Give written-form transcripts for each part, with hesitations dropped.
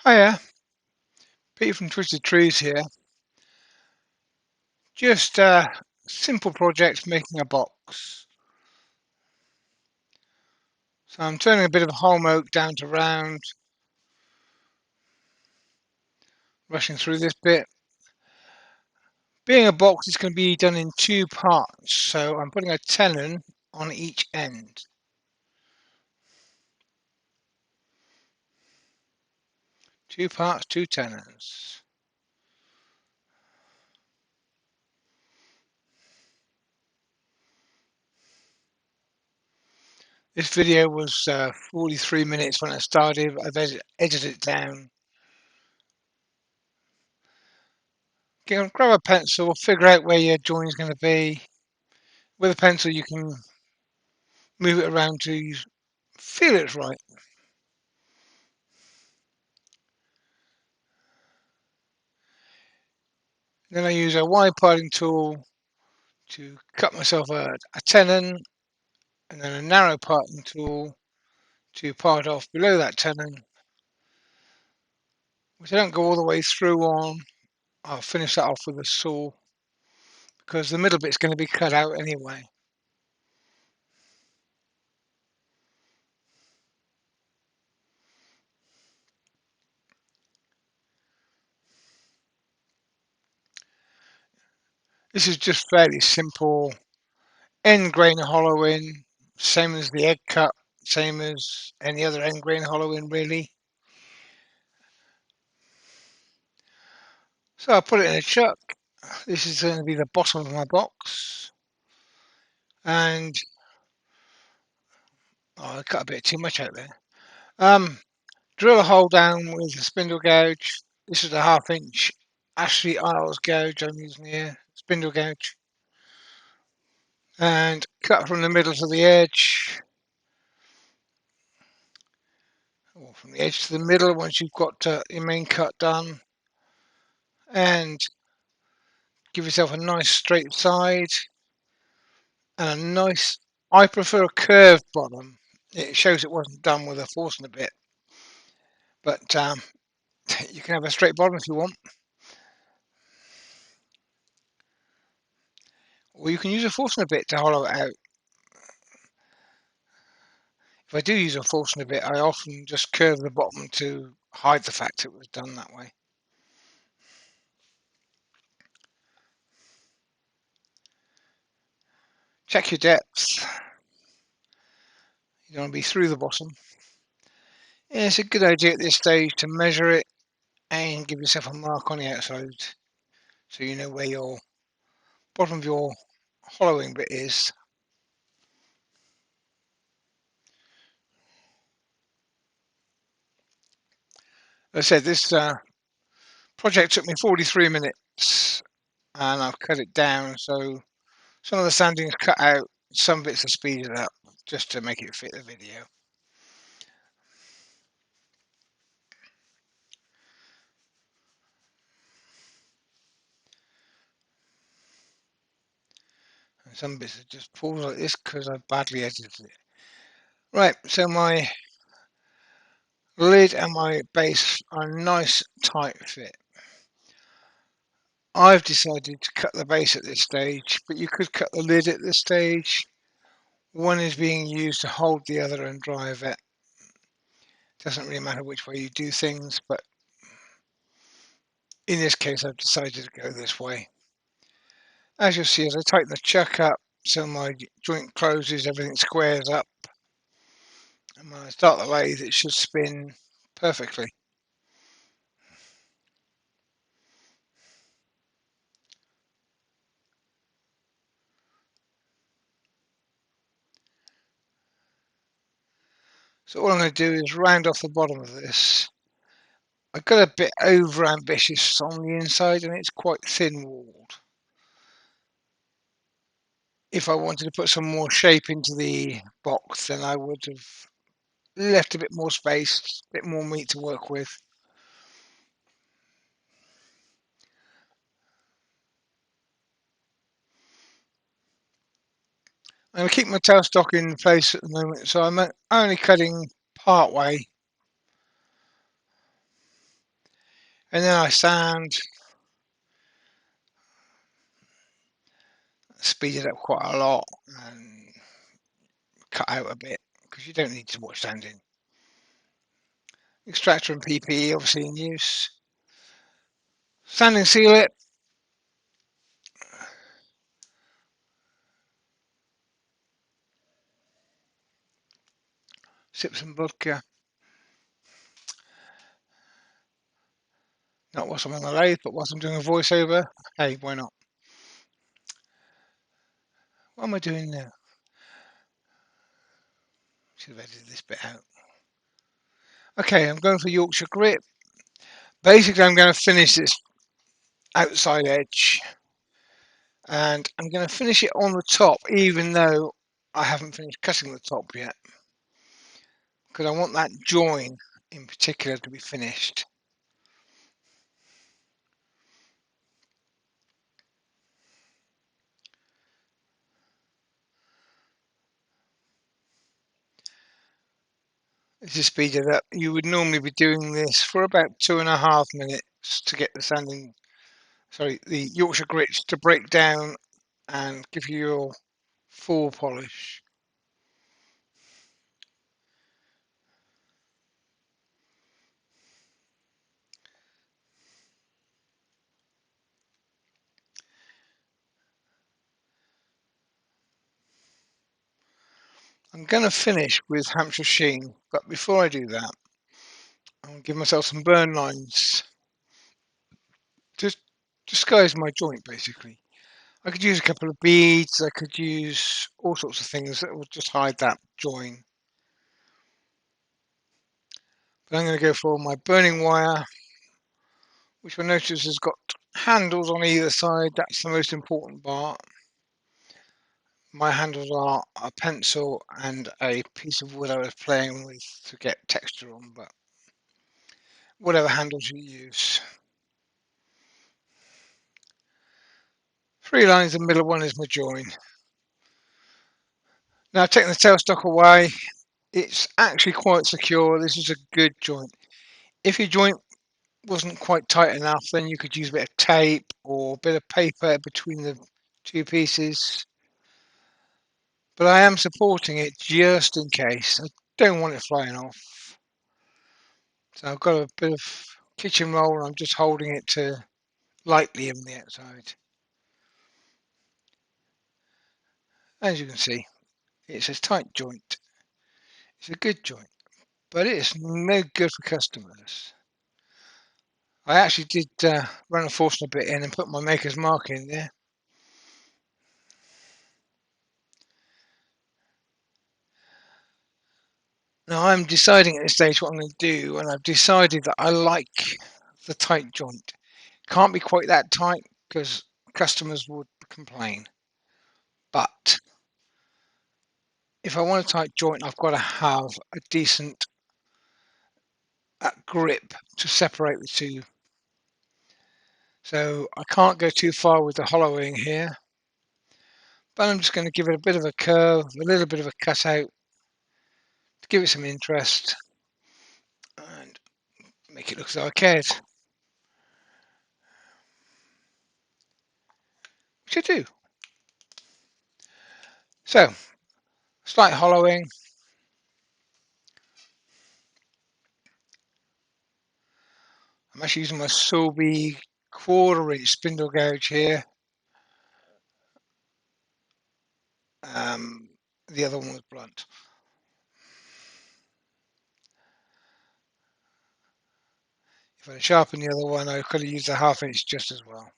Hiya, Pete from Twisted Trees here. Just a simple project making a box. So I'm turning a bit of holm oak down to round, rushing through this bit. Being a box, it's going to be done in two parts, so I'm putting a tenon on each end. Two parts, two tenons. This video was 43 minutes when I started. I've edited it down. Grab a pencil, figure out where your joint is going to be. With a pencil, you can move it around till you feel it's right. Then I use a wide parting tool to cut myself a tenon, and then a narrow parting tool to part off below that tenon, which I don't go all the way through on. I'll finish that off with a saw because the middle bit's going to be cut out anyway. This is just fairly simple end grain hollowing, same as the egg cut, same as any other end grain hollowing really. So I'll put it in a chuck. This is going to be the bottom of my box, and I cut a bit too much out there. Drill a hole down with a spindle gouge. This is a 1/2 inch Ashley Isles gouge I'm using here, spindle gouge. And cut from the middle to the edge, or from the edge to the middle once you've got your main cut done. And give yourself a nice straight side and a nice, I prefer a curved bottom. It shows it wasn't done with a forceps bit, but you can have a straight bottom if you want. Or you can use a forceps bit to hollow it out. If I do use a forceps bit, I often just curve the bottom to hide the fact it was done that way. Check your depth. You don't want to be through the bottom. Yeah, it's a good idea at this stage to measure it and give yourself a mark on the outside so you know where your bottom of your hollowing bit is. As I said, this project took me 43 minutes and I've cut it down, so some of the sanding's cut out, some bits are speeded up just to make it fit the video. And some bits are just paused like this because I badly edited it. Right, so my lid and my base are a nice tight fit. I've decided to cut the base at this stage, but you could cut the lid at this stage. One is being used to hold the other and drive it. Doesn't really matter which way you do things, but in this case I've decided to go this way. As you'll see, as I tighten the chuck up so my joint closes, everything squares up. And when I start the lathe, it should spin perfectly. So all I'm going to do is round off the bottom of this. I got a bit over ambitious on the inside and it's quite thin walled. If I wanted to put some more shape into the box, then I would have left a bit more space, a bit more meat to work with. I'm going to keep my tailstock in place at the moment, so I'm only cutting part way. And then I sand, speed it up quite a lot, and cut out a bit because you don't need to watch sanding. Extractor and PPE obviously in use. Sand and seal it. Sip some vodka. Not whilst I'm on the lathe, but whilst I'm doing a voiceover. Hey, why not? What am I doing now? Should have edited this bit out. Okay, I'm going for Yorkshire grip. Basically, I'm going to finish this outside edge, and I'm going to finish it on the top, even though I haven't finished cutting the top yet, because I want that join in particular to be finished. This is speeded up. You would normally be doing this for about 2.5 minutes to get the sanding, sorry, the Yorkshire grits to break down and give you your full polish. I'm going to finish with Hampshire Sheen, but before I do that, I'm going to give myself some burn lines to disguise my joint basically. I could use a couple of beads, I could use all sorts of things that will just hide that join. But I'm going to go for my burning wire, which I notice has got handles on either side. That's the most important part. My handles are a pencil and a piece of wood I was playing with to get texture on, but whatever handles you use. 3 lines, the middle one is my join. Now taking the tailstock away, it's actually quite secure. This is a good joint. If your joint wasn't quite tight enough, then you could use a bit of tape or a bit of paper between the two pieces. But I am supporting it just in case. I don't want it flying off. So I've got a bit of kitchen roll and I'm just holding it to lightly on the outside. As you can see, it's a tight joint. It's a good joint, but it's no good for customers. I actually did run a Forstner bit in and put my maker's mark in there. Now I'm deciding at this stage what I'm going to do, and I've decided that I like the tight joint. Can't be quite that tight because customers would complain. But if I want a tight joint, I've got to have a decent grip to separate the two. So I can't go too far with the hollowing here, but I'm just going to give it a bit of a curve, a little bit of a cutout to give it some interest and make it look as though I cared, which I do. So slight hollowing. I'm actually using my Sobe 1/4 inch spindle gouge here. The other one was blunt. If I sharpen the other one, I could have used a 1/2 inch just as well.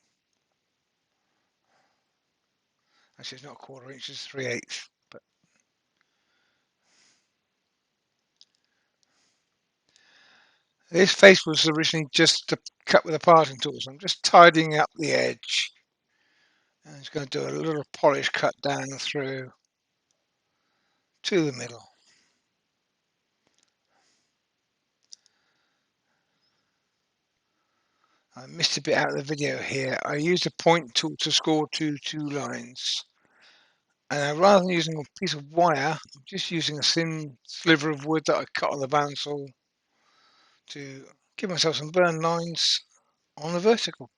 Actually, it's not 1/4 inch, it's 3/8. But this face was originally just to cut with a parting tool, so I'm just tidying up the edge. And it's going to do a little polish cut down through to the middle. I missed a bit out of the video here. I used a point tool to score two lines. And rather than using a piece of wire, I'm just using a thin sliver of wood that I cut on the bandsaw to give myself some burn lines. on the vertical.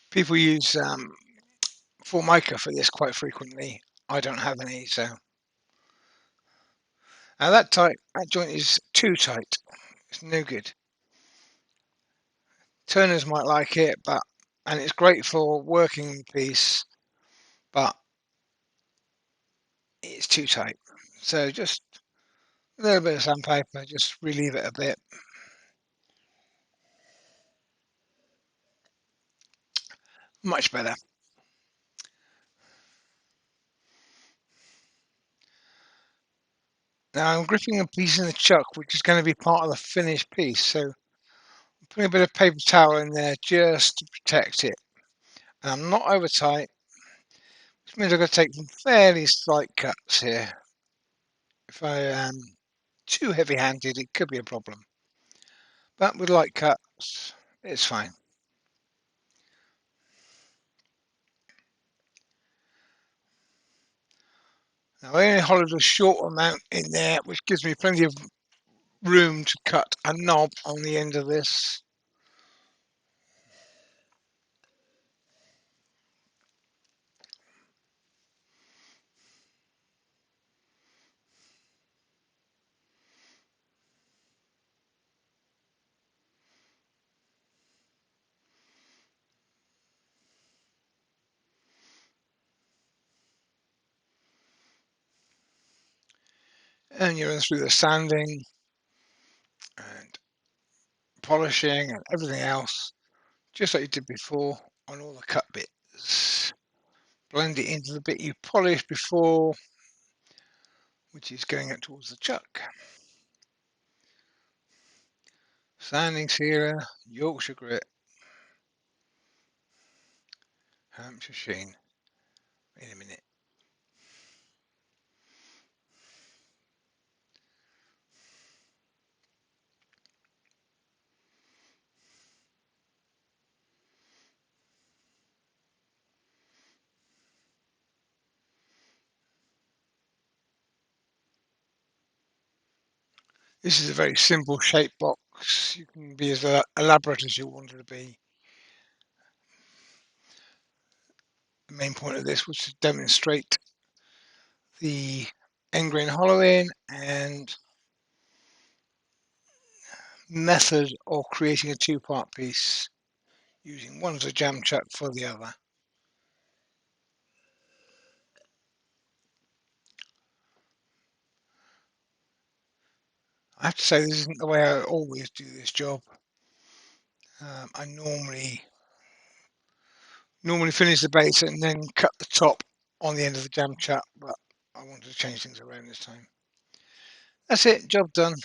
People use Formica for this quite frequently. I don't have any, so now that joint is too tight. It's no good. Turners might like it, but and it's great for working the piece, but it's too tight. So just a little bit of sandpaper, just relieve it a bit. Much better. Now I'm gripping a piece in the chuck, which is going to be part of the finished piece. So putting a bit of paper towel in there just to protect it. And I'm not over tight, which means I've got to take some fairly slight cuts here. If I am too heavy-handed, it could be a problem. But with light cuts, it's fine. Now I only hollowed a short amount in there, which gives me plenty of room to cut a knob on the end of this. And you run through the sanding and polishing and everything else, just like you did before on all the cut bits. Blend it into the bit you polished before, which is going up towards the chuck. Sanding sealer, Yorkshire grit, Hampshire sheen. In a minute. This is a very simple shape box. You can be as elaborate as you want it to be. The main point of this was to demonstrate the end grain hollowing and method of creating a two-part piece using one as a jam chuck for the other. I have to say this isn't the way I always do this job. I normally finish the base and then cut the top on the end of the jam chuck, but I wanted to change things around this time. That's it, job done.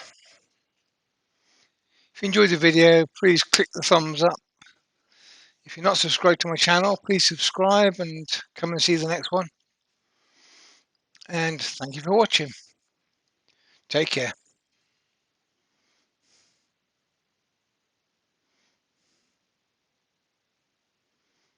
If you enjoyed the video, please click the thumbs up. If you're not subscribed to my channel, please subscribe and come and see the next one. And thank you for watching. Take care.